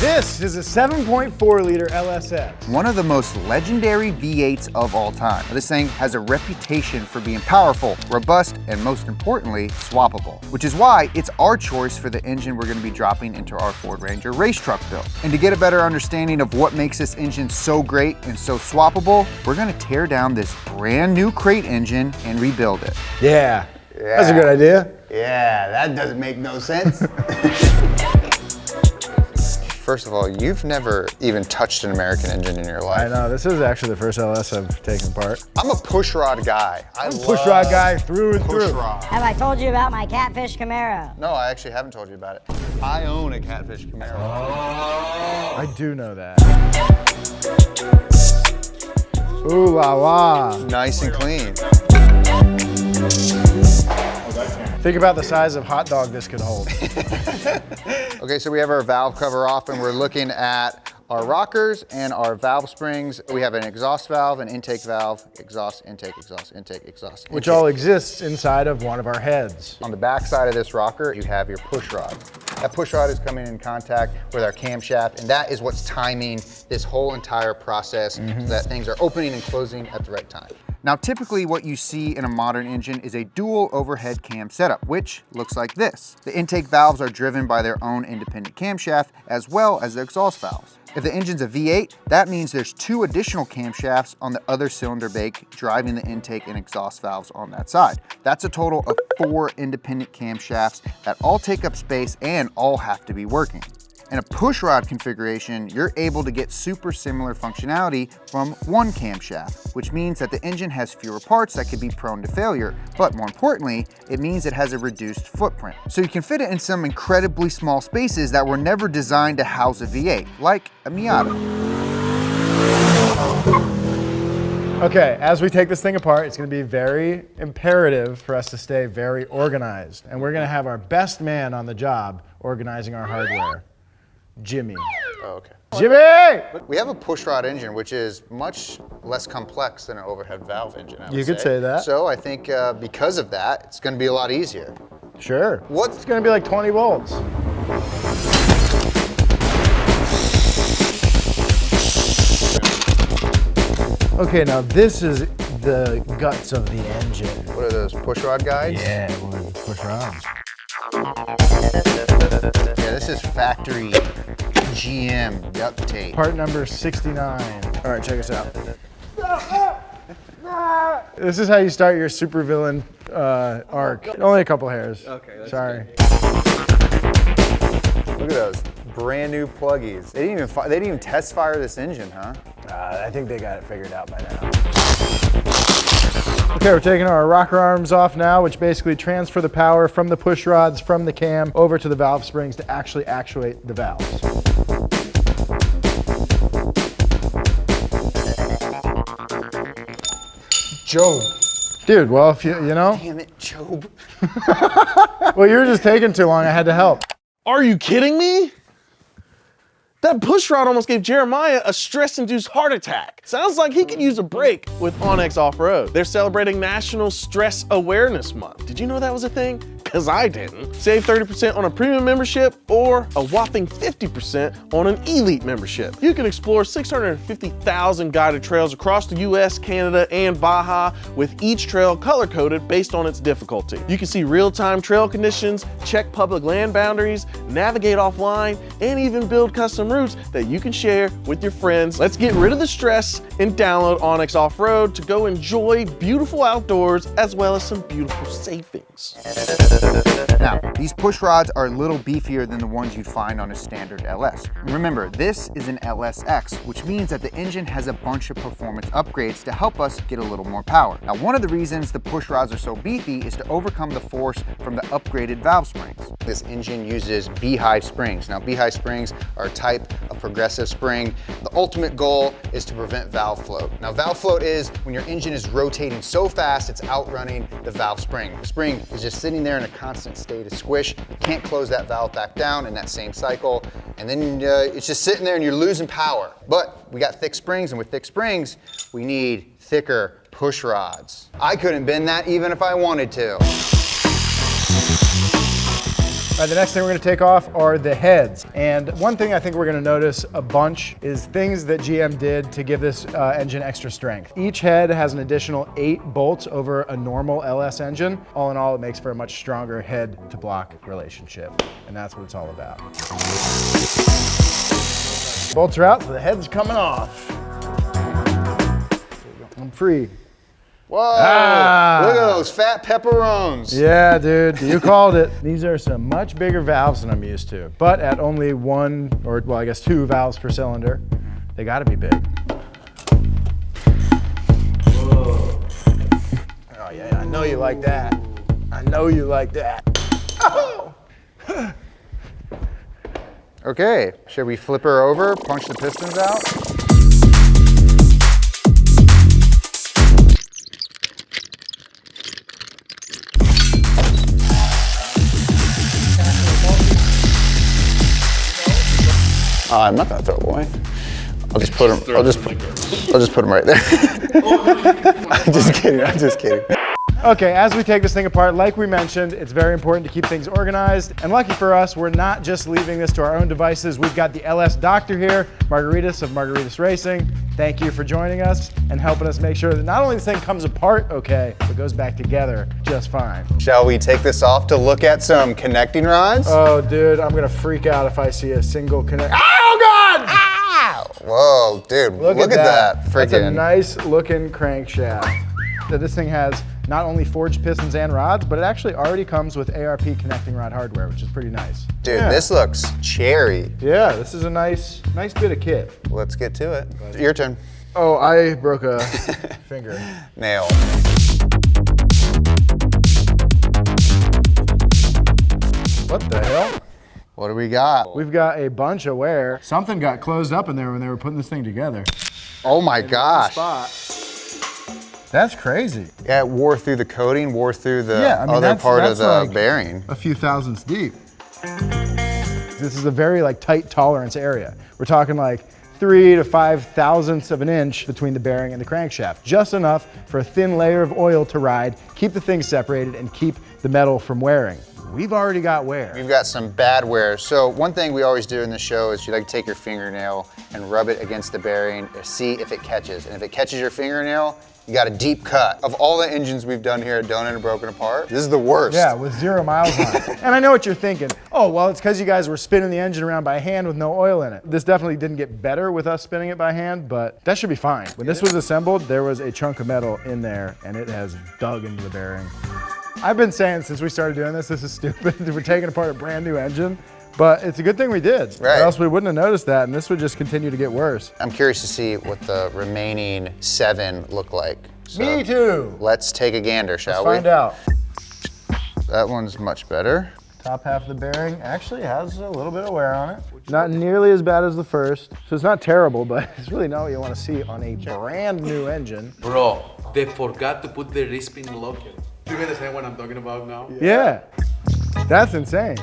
This is a 7.4 liter LSX. One of the most legendary V8s of all time. This thing has a reputation for being powerful, robust, and most importantly, swappable, which is why it's our choice for the engine we're going to be dropping into our Ford Ranger race truck build. And to get a better understanding of what makes this engine so great and so swappable, we're going to tear down this brand new crate engine and rebuild it. Yeah, that's a good idea. Yeah, that doesn't make no sense. First of all, you've never even touched an American engine in your life. I know, this is actually the first LS I've taken apart. I'm a pushrod guy. I'm a pushrod guy through and through. Have I told you about my Catfish Camaro? No, I actually haven't told you about it. I own a Catfish Camaro. I do know that. Ooh la la. Nice and clean. Think about the size of hot dog this could hold. Okay, so we have our valve cover off and we're looking at our rockers and our valve springs. We have an exhaust valve, an intake valve, exhaust, intake, exhaust, intake, exhaust, intake. Which all exists inside of one of our heads. On the back side of this rocker, you have your push rod. That push rod is coming in contact with our camshaft, and that is what's timing this whole entire process so that things are opening and closing at the right time. Now, typically what you see in a modern engine is a dual overhead cam setup, which looks like this. The intake valves are driven by their own independent camshaft, as well as the exhaust valves. If the engine's a V8, that means there's 2 additional camshafts on the other cylinder bank driving the intake and exhaust valves on that side. That's a total of 4 independent camshafts that all take up space and all have to be working. In a pushrod configuration, you're able to get super similar functionality from one camshaft, which means that the engine has fewer parts that could be prone to failure, but more importantly, it means it has a reduced footprint. So you can fit it in some incredibly small spaces that were never designed to house a V8, like a Miata. Okay, as we take this thing apart, it's gonna be very imperative for us to stay very organized. And we're gonna have our best man on the job organizing our hardware. Jimmy. Oh, okay. Jimmy! We have a pushrod engine, which is much less complex than an overhead valve engine, I would You could say that. So I think because of that, it's gonna be a lot easier. Sure. It's gonna be like 20 volts. Okay, now this is the guts of the engine. What are those, pushrod guides? Yeah, we're pushrods. Yeah, this is factory GM duct tape. Part number 69. All right, check us out. This is how you start your supervillain arc. Only a couple hairs. Okay, that's sorry. Look at those brand new pluggies. They didn't even test fire this engine, huh? I think they got it figured out by now. Okay, we're taking our rocker arms off now, which basically transfer the power from the push rods from the cam over to the valve springs to actually actuate the valves. Job. Dude, well, if you know. Damn it, Job. Well, you were just taking too long. I had to help. Are you kidding me? That pushrod almost gave Jeremiah a stress-induced heart attack. Sounds like he could use a break with Onyx Off-Road. They're celebrating National Stress Awareness Month. Did you know that was a thing? Because I didn't. Save 30% on a premium membership or a whopping 50% on an elite membership. You can explore 650,000 guided trails across the US, Canada, and Baja, with each trail color-coded based on its difficulty. You can see real-time trail conditions, check public land boundaries, navigate offline, and even build custom routes that you can share with your friends. Let's get rid of the stress and download Onyx Off-Road to go enjoy beautiful outdoors as well as some beautiful savings. Now, these push rods are a little beefier than the ones you'd find on a standard LS. And remember, this is an LSX, which means that the engine has a bunch of performance upgrades to help us get a little more power. Now, one of the reasons the push rods are so beefy is to overcome the force from the upgraded valve springs. This engine uses beehive springs. Now, beehive springs are a type of progressive spring. The ultimate goal is to prevent valve float. Now, valve float is when your engine is rotating so fast it's outrunning the valve spring. The spring is just sitting there in a constant state of squish. You can't close that valve back down in that same cycle, and then it's just sitting there and you're losing power. But we got thick springs, and with thick springs, we need thicker push rods. I couldn't bend that even if I wanted to. right, the next thing we're gonna take off are the heads. And one thing I think we're gonna notice a bunch is things that GM did to give this engine extra strength. Each head has an additional 8 bolts over a normal LS engine. All in all, it makes for a much stronger head to block relationship. And that's what it's all about. Bolts are out, so the head's coming off. I'm free. Whoa, look at those fat pepperones. Yeah, dude, you called it. These are some much bigger valves than I'm used to, but at only 1, or well, I guess 2 valves per cylinder, they gotta be big. Whoa. Oh yeah, I know you like that. I know you like that. Oh! Okay, should we flip her over, punch the pistons out? I'm not gonna throw it away. I'll just put them. I'll just put them right there. I'm just kidding. I'm just kidding. Okay, as we take this thing apart, like we mentioned, it's very important to keep things organized. And lucky for us, we're not just leaving this to our own devices. We've got the LS Doctor here, Margaritas of Margaritas Racing. Thank you for joining us and helping us make sure that not only this thing comes apart okay, but goes back together just fine. Shall we take this off to look at some connecting rods? Oh, dude, I'm gonna freak out if I see a single connect. Oh, God! Ah! Whoa, dude, look at that. That's a Freaking nice looking crankshaft. So this thing has not only forged pistons and rods, but it actually already comes with ARP connecting rod hardware, which is pretty nice. Dude, Yeah. this looks cherry. Yeah, this is a nice bit of kit. Let's get to it. Your turn. Oh, I broke a finger. Nail. What the hell? What do we got? We've got a bunch of wear. Something got closed up in there when they were putting this thing together. Oh my gosh. That's crazy. Yeah, it wore through the coating, wore through the Yeah, I mean, other part of that's the like bearing. A few thousandths deep. This is a very tight tolerance area. We're talking 3 to 5 thousandths of an inch between the bearing and the crankshaft. Just enough for a thin layer of oil to ride, keep the thing separated, and keep the metal from wearing. We've already got wear. We've got some bad wear. So one thing we always do in the show is you take your fingernail and rub it against the bearing to see if it catches. And if it catches your fingernail, you got a deep cut. Of all the engines we've done here at Donut and Broken Apart, this is the worst. Yeah, with 0 miles on it. And I know what you're thinking. Oh, well, it's because you guys were spinning the engine around by hand with no oil in it. This definitely didn't get better with us spinning it by hand, but that should be fine. When this was assembled, there was a chunk of metal in there, and it has dug into the bearing. I've been saying since we started doing this is stupid. We're taking apart a brand new engine, but it's a good thing we did. Right. Or else we wouldn't have noticed that, and this would just continue to get worse. I'm curious to see what the remaining 7 look like. So Me too. let's take a gander, shall we? Find out. That one's much better. Top half of the bearing actually has a little bit of wear on it. Not nearly as bad as the first, so it's not terrible, but it's really not what you want to see on a brand new engine. Bro, they forgot to put the wrist pin locker. Do you understand what I'm talking about now? Yeah, that's insane.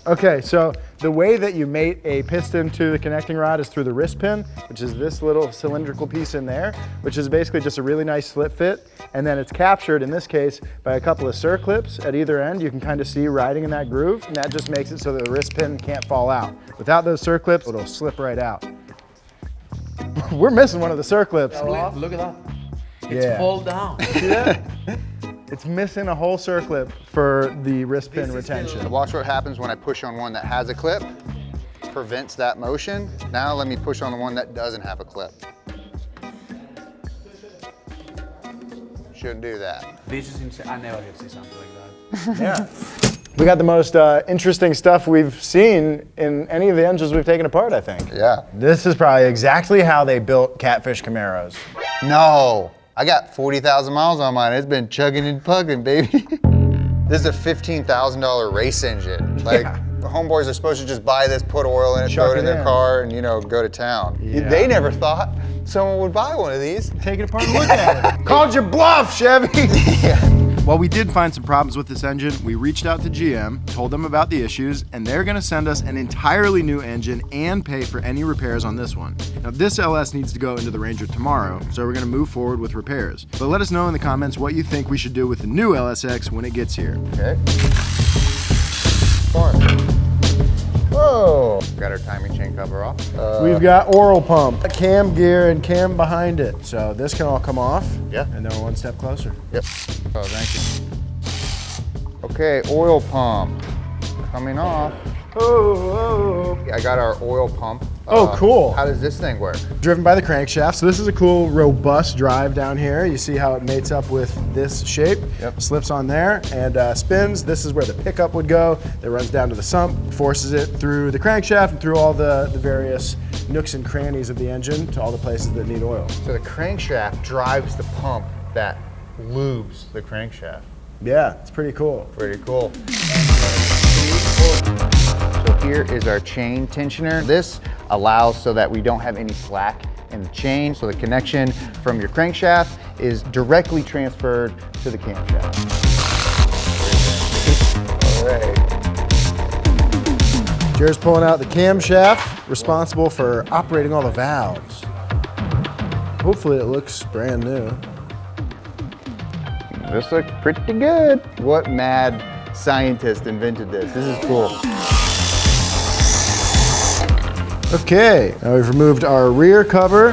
Okay, so the way that you mate a piston to the connecting rod is through the wrist pin, which is this little cylindrical piece in there, which is basically just a really nice slip fit. And then it's captured, in this case, by a couple of circlips at either end. You can kind of see riding in that groove, and that just makes it so that the wrist pin can't fall out. Without those circlips, it'll slip right out. We're missing one of the circlips. Look at that. It's Yeah. fall down. See that? It's missing a whole circlip for the wrist pin retention. Watch what happens when I push on one that has a clip. Prevents that motion. Now let me push on the one that doesn't have a clip. Shouldn't do that. This is insane. I never have seen something like that. Yeah. We got the most interesting stuff we've seen in any of the engines we've taken apart, I think. Yeah. This is probably exactly how they built Catfish Camaros. No, I got 40,000 miles on mine. It's been chugging and pugging, baby. This is a $15,000 race engine. The homeboys are supposed to just buy this, put oil in it, throw it in their car, and go to town. Yeah. They never thought someone would buy one of these. Take it apart and look at it. Called your bluff, Chevy. Yeah. While we did find some problems with this engine, we reached out to GM, told them about the issues, and they're gonna send us an entirely new engine and pay for any repairs on this one. Now, this LS needs to go into the Ranger tomorrow, so we're gonna move forward with repairs. But let us know in the comments what you think we should do with the new LSX when it gets here. Okay. Whoa! Got our timing chain cover off. We've got oil pump, cam gear, and cam behind it. So this can all come off. Yeah. And then we're one step closer. Yep. Oh, thank you. Okay, oil pump coming off. Oh. I got our oil pump. Oh, cool. How does this thing work? Driven by the crankshaft. So this is a cool, robust drive down here. You see how it mates up with this shape. Yep. Slips on there and spins. This is where the pickup would go. That runs down to the sump, forces it through the crankshaft and through all the various nooks and crannies of the engine to all the places that need oil. So the crankshaft drives the pump that lubes the crankshaft. Yeah, it's pretty cool. Pretty cool. So here is our chain tensioner. This allows so that we don't have any slack in the chain. So the connection from your crankshaft is directly transferred to the camshaft. All right. Jared's pulling out the camshaft, responsible for operating all the valves. Hopefully it looks brand new. This looks pretty good. What mad scientist invented this? This is cool. Okay, now we've removed our rear cover.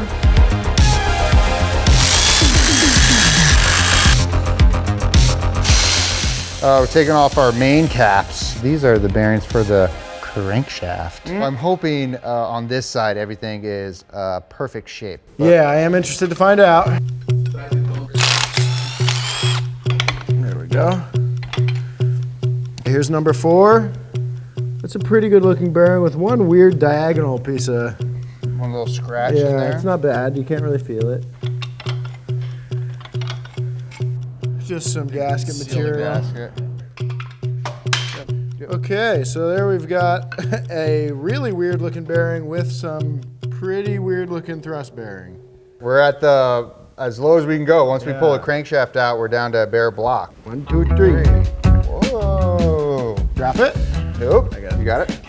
We're taking off our main caps. These are the bearings for the crankshaft. I'm hoping on this side everything is perfect shape. Yeah, I am interested to find out. There we go. Here's number 4. It's a pretty good looking bearing with one weird diagonal piece of, One little scratch in yeah, there. it's not bad. You can't really feel it. Just some gasket Seal the material. gasket. Okay, so there we've got a really weird looking bearing with some pretty weird looking thrust bearing. We're at the as low as we can go. Once we pull the Yeah. crankshaft out, we're down to a bare block. 1, 2, 3. Whoa. Drop it. Nope. You got it?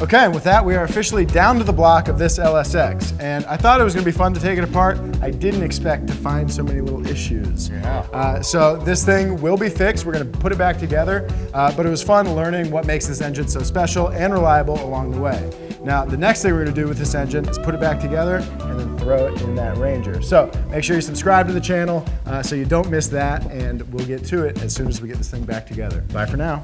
Okay, and with that, we are officially down to the block of this LSX. And I thought it was gonna be fun to take it apart. I didn't expect to find so many little issues. Yeah. So this thing will be fixed. We're gonna put it back together. But it was fun learning what makes this engine so special and reliable along the way. Now, the next thing we're gonna do with this engine is put it back together and then throw it in that Ranger. So make sure you subscribe to the channel so you don't miss that, and we'll get to it as soon as we get this thing back together. Bye for now.